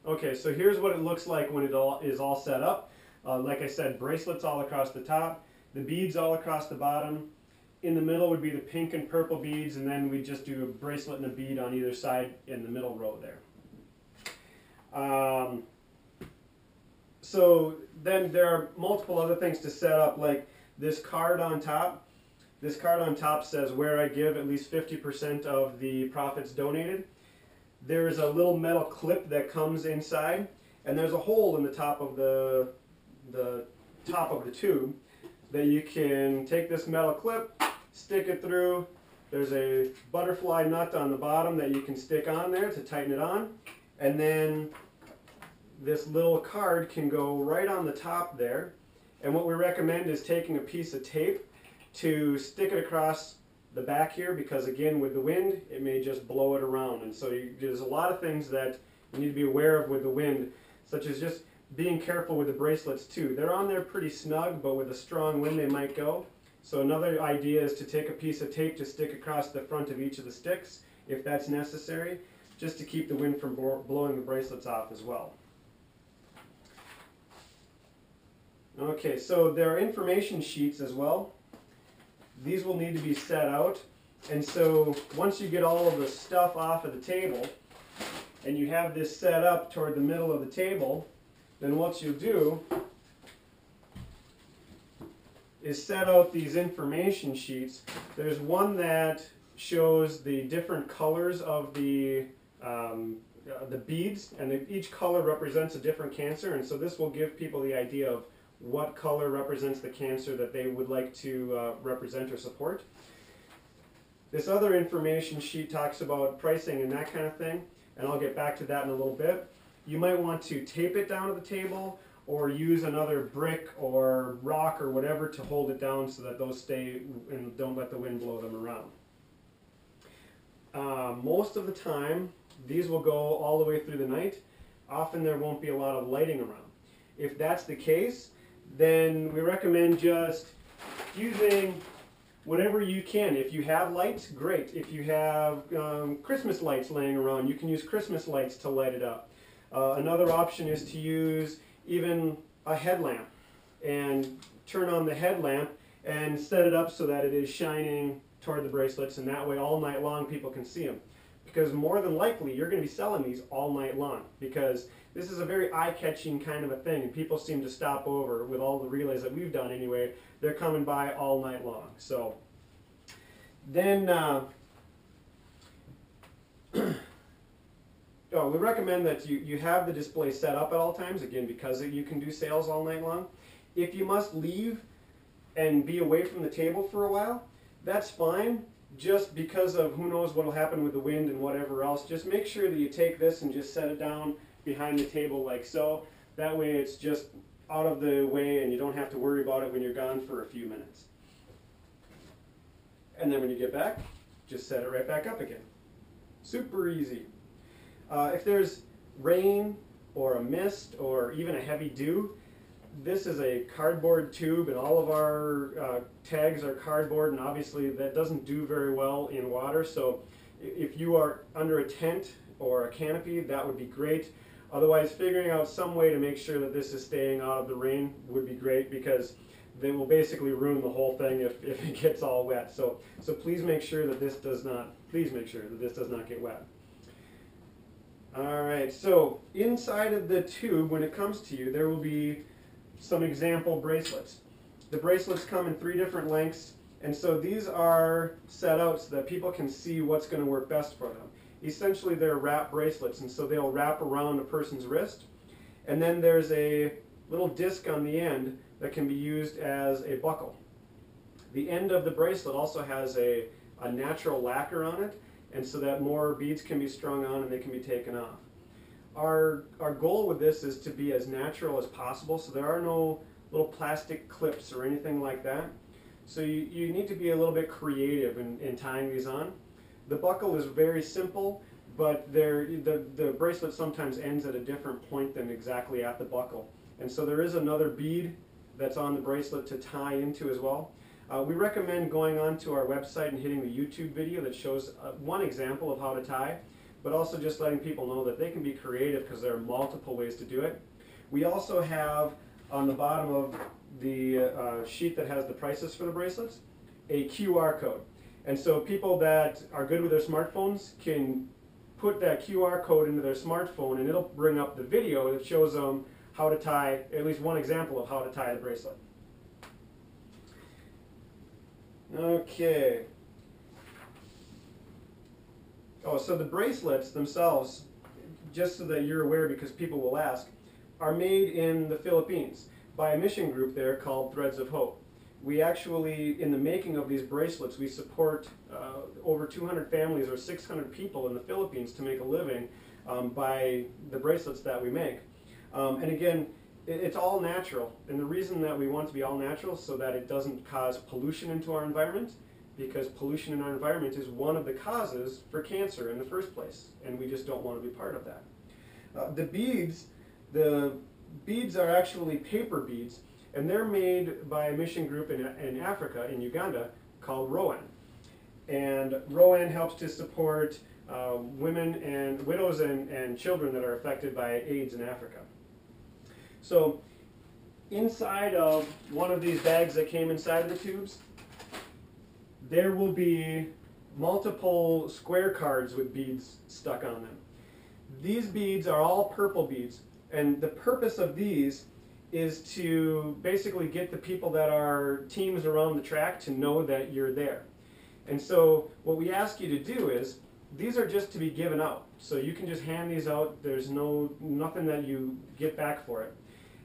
Okay, so here's what it looks like when it all is all set up. Like I said, bracelets all across the top, the beads all across the bottom. In the middle would be the pink and purple beads, and then we just do a bracelet and a bead on either side in the middle row there. So then there are multiple other things to set up, like this card on top. This card on top says where I give at least 50% of the profits donated. There's a little metal clip that comes inside, and there's a hole in the top of the top of the tube that you can take this metal clip, stick it through. There's a butterfly nut on the bottom that you can stick on there to tighten it on, and then this little card can go right on the top there. And what we recommend is taking a piece of tape to stick it across the back here, because again, with the wind it may just blow it around, and so there's a lot of things that you need to be aware of with the wind, such as just being careful with the bracelets too. They're on there pretty snug, but with a strong wind they might go. So another idea is to take a piece of tape to stick across the front of each of the sticks if that's necessary, just to keep the wind from blowing the bracelets off as well. Okay, so there are information sheets as well. These will need to be set out, and so once you get all of the stuff off of the table and you have this set up toward the middle of the table, then what you'll do is set out these information sheets. There's one that shows the different colors of the beads, and each color represents a different cancer, and so this will give people the idea of what color represents the cancer that they would like to represent or support. This other information sheet talks about pricing and that kind of thing, and I'll get back to that in a little bit. You might want to tape it down to the table or use another brick or rock or whatever to hold it down so that those stay and don't let the wind blow them around. Most of the time, these will go all the way through the night. Often there won't be a lot of lighting around. If that's the case, then we recommend just using whatever you can. If you have lights, great. If you have Christmas lights laying around, you can use Christmas lights to light it up. Another option is to use even a headlamp and turn on the headlamp and set it up so that it is shining toward the bracelets, and that way all night long people can see them. Because more than likely you're going to be selling these all night long, because this is a very eye-catching kind of a thing, and people seem to stop over with all the relays that we've done anyway. They're coming by all night long. So then we recommend that you have the display set up at all times, again, because you can do sales all night long. If you must leave and be away from the table for a while, that's fine. Just because of who knows what will happen with the wind and whatever else, just make sure that you take this and just set it down behind the table like so. That way it's just out of the way and you don't have to worry about it when you're gone for a few minutes. And then when you get back, just set it right back up again. Super easy. If there's rain or a mist or even a heavy dew, this is a cardboard tube, and all of our tags are cardboard, and obviously that doesn't do very well in water. So if you are under a tent or a canopy, that would be great. Otherwise, figuring out some way to make sure that this is staying out of the rain would be great, because they will basically ruin the whole thing if it gets all wet. So please make sure that this does not get wet. All right, so inside of the tube, when it comes to you, there will be some example bracelets. The bracelets come in 3 different lengths, and so these are set out so that people can see what's going to work best for them. Essentially, they're wrap bracelets, and so they'll wrap around a person's wrist, and then there's a little disc on the end that can be used as a buckle. The end of the bracelet also has a natural lacquer on it, and so that more beads can be strung on and they can be taken off. Our goal with this is to be as natural as possible, so there are no little plastic clips or anything like that. So you need to be a little bit creative in tying these on. The buckle is very simple, but the bracelet sometimes ends at a different point than exactly at the buckle. And so there is another bead that's on the bracelet to tie into as well. We recommend going onto our website and hitting the YouTube video that shows one example of how to tie. but also just letting people know that they can be creative because there are multiple ways to do it. We also have on the bottom of the sheet that has the prices for the bracelets, a QR code. And so people that are good with their smartphones can put that QR code into their smartphone and it'll bring up the video that shows them how to tie, at least one example of how to tie the bracelet. Okay. Oh, so the bracelets themselves, just so that you're aware because people will ask, are made in the Philippines by a mission group there called Threads of Hope. We actually, in the making of these bracelets, we support over 200 families or 600 people in the Philippines to make a living by the bracelets that we make. And again, it's all natural. And the reason that we want it to be all natural is so that it doesn't cause pollution into our environment, because pollution in our environment is one of the causes for cancer in the first place. And we just don't want to be part of that. The beads are actually paper beads. And they're made by a mission group in Africa, in Uganda, called Rowan. And Rowan helps to support women and widows and children that are affected by AIDS in Africa. So inside of one of these bags that came inside of the tubes, there will be multiple square cards with beads stuck on them. These beads are all purple beads, and the purpose of these is to basically get the people that are teams around the track to know that you're there. And so what we ask you to do is, these are just to be given out. So you can just hand these out. There's nothing that you get back for it.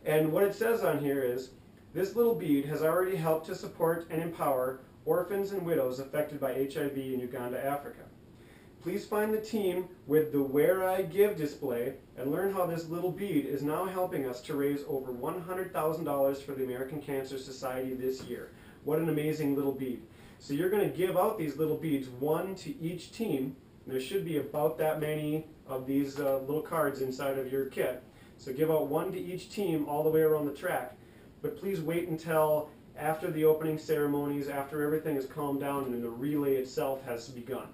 And what it says on here is, this little bead has already helped to support and empower orphans and widows affected by HIV in Uganda, Africa. Please find the team with the Where I Give display and learn how this little bead is now helping us to raise over $100,000 for the American Cancer Society this year. What an amazing little bead. So you're going to give out these little beads, one to each team. There should be about that many of these little cards inside of your kit. So give out one to each team all the way around the track. But please wait until after the opening ceremonies, after everything has calmed down and the relay itself has begun.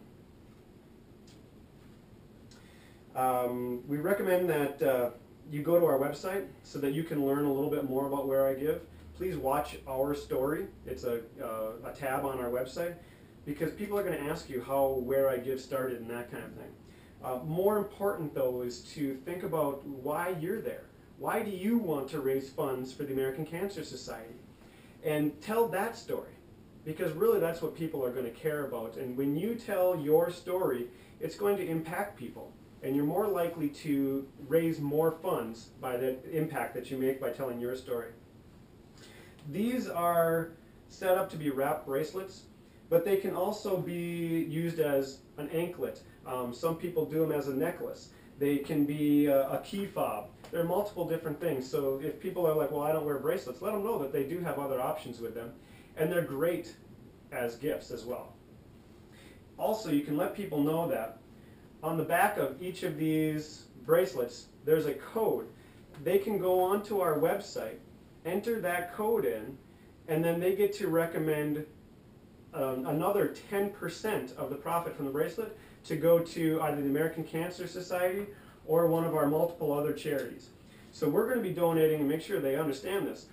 We recommend that you go to our website so that you can learn a little bit more about Where I Give. Please watch our story. It's a tab on our website, because people are going to ask you how Where I Give started and that kind of thing. More important, though, is to think about why you're there. Why do you want to raise funds for the American Cancer Society? And tell that story, because really that's what people are going to care about. And when you tell your story, it's going to impact people. And you're more likely to raise more funds by the impact that you make by telling your story. These are set up to be wrapped bracelets, but they can also be used as an anklet. Some people do them as a necklace. They can be a key fob. There are multiple different things. So if people are like, well, I don't wear bracelets, let them know that they do have other options with them. And they're great as gifts as well. Also, you can let people know that on the back of each of these bracelets, there's a code. They can go onto our website, enter that code in, and then they get to recommend another 10% of the profit from the bracelet to go to either the American Cancer Society or one of our multiple other charities. So we're going to be donating, and make sure they understand this,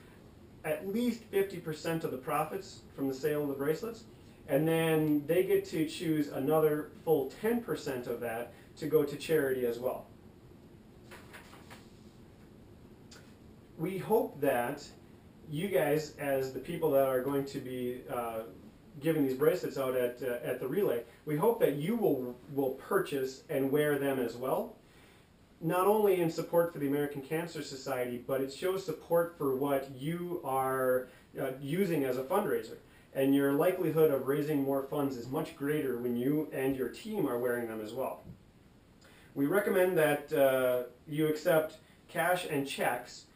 at least 50% of the profits from the sale of the bracelets. And then they get to choose another full 10% of that to go to charity as well. We hope that you guys, as the people that are going to be giving these bracelets out at the relay, we hope that you will purchase and wear them as well. Not only in support for the American Cancer Society, but it shows support for what you are using as a fundraiser. And your likelihood of raising more funds is much greater when you and your team are wearing them as well. We recommend that you accept cash and checks.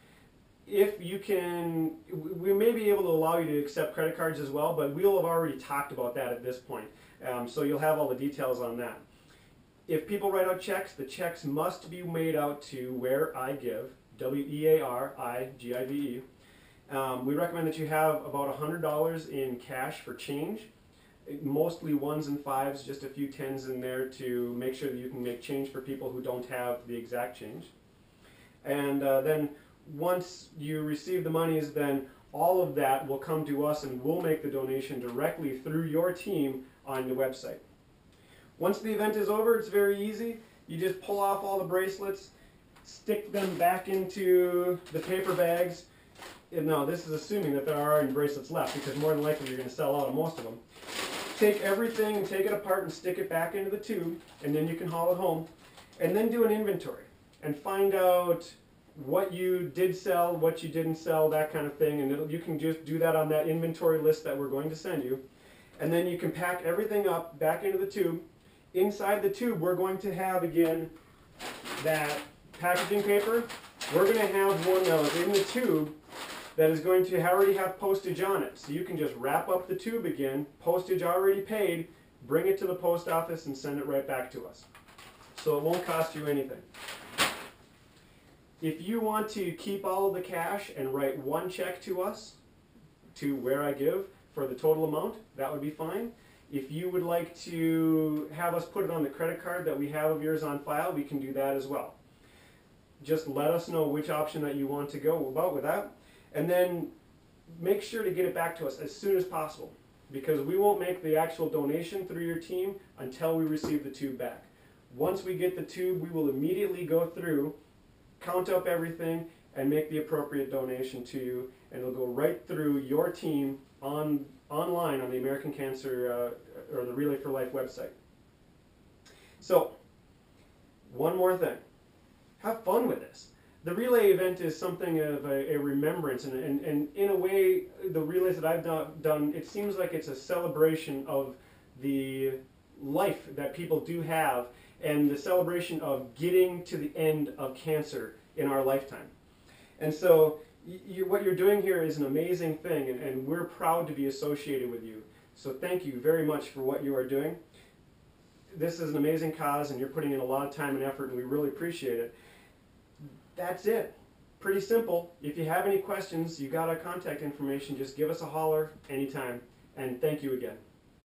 If you can, we may be able to allow you to accept credit cards as well, but we'll have already talked about that at this point. So you'll have all the details on that. If people write out checks, the checks must be made out to Where I Give, W-E-A-R-I-G-I-V-E. We recommend that you have about $100 in cash for change, mostly 1s and 5s, just a few 10s in there to make sure that you can make change for people who don't have the exact change. And then once you receive the monies, then all of that will come to us and we'll make the donation directly through your team on the website. Once the event is over, it's very easy. You just pull off all the bracelets, stick them back into the paper bags. Now, this is assuming that there are any bracelets left, because more than likely you're going to sell out of most of them. Take everything and take it apart and stick it back into the tube, and then you can haul it home. And then do an inventory and find out what you did sell, what you didn't sell, that kind of thing. And you can just do that on that inventory list that we're going to send you. And then you can pack everything up back into the tube. Inside the tube, we're going to have, again, that packaging paper. We're going to have one that is in the tube that is going to already have postage on it. So you can just wrap up the tube again, postage already paid, bring it to the post office and send it right back to us. So it won't cost you anything. If you want to keep all of the cash and write one check to us, to Where I Give, for the total amount, that would be fine. If you would like to have us put it on the credit card that we have of yours on file, we can do that as well. Just let us know which option that you want to go about with that. And then make sure to get it back to us as soon as possible, because we won't make the actual donation through your team until we receive the tube back. Once we get the tube, we will immediately go through, count up everything, and make the appropriate donation to you, and it'll go right through your team online on the American Cancer or the Relay for Life website. So, one more thing. Have fun with this. The relay event is something of a remembrance, and in a way, the relays that I've done, it seems like it's a celebration of the life that people do have, and the celebration of getting to the end of cancer in our lifetime. And so what you're doing here is an amazing thing, and we're proud to be associated with you. So thank you very much for what you are doing. This is an amazing cause, and you're putting in a lot of time and effort, and we really appreciate it. That's it. Pretty simple. If you have any questions, you got our contact information, just give us a holler anytime. And thank you again.